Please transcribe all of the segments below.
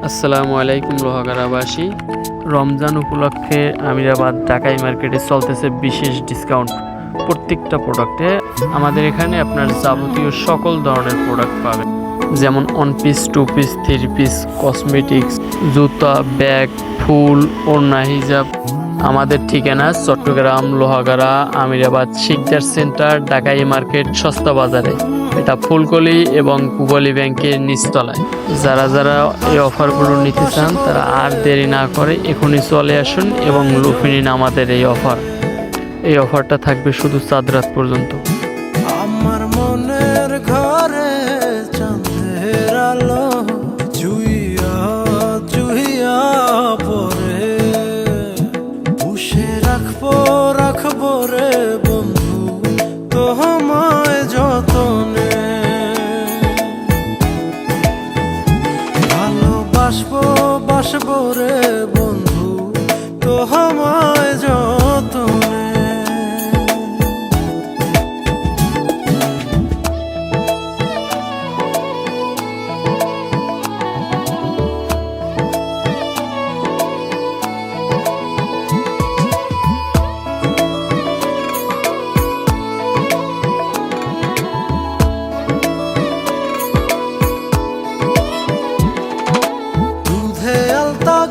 আসসালামু আলাইকুম লোহাগাড়াবাসী। রমজান উপলক্ষে আমিরাবাদ ঢাকাই মার্কেটে চলতেছে বিশেষ ডিসকাউন্ট প্রত্যেকটা প্রোডাক্টে। আমাদের এখানে আপনার যাবতীয় সকল ধরনের প্রোডাক্ট পাবেন, যেমন one piece, two piece, three piece, cosmetics, জুতা, ব্যাগ, ফুল, ওড়না, হিজাব। আমাদের ঠিকানা চট্টগ্রাম লোহাগাড়া আমিরাবাদ শিকদার সেন্টার ঢাকাই মার্কেট সস্তা বাজারে। এটা ফুলকলি এবং পূবালী ব্যাংকের নিচতলায়। যারা যারা এই অফারগুলো নিতে চান তারা আর দেরি না করে এখনই চলে আসুন এবং লুফে নিন আমাদের এই অফার। এই অফারটা থাকবে শুধু চাঁদ রাত পর্যন্ত। আমার মনের ঘরে চাঁদের আলো জুইয়া জুইয়া পরে পুষে রাখবো রে বন্ধু তোমায় যতনে, ভালোবাসবো রে বন্ধু তোমায় যতনে।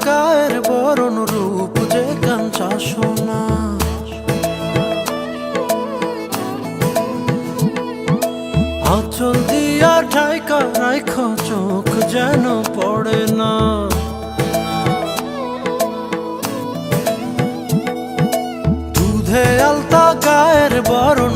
গায়ের বরণ রূপ যে কাঞ্চা সোনা, আঁচল দিয়া ঢাইকা রাইখো চোখ যেন পড়ে না। দুধে আলতা গায়ের বরণ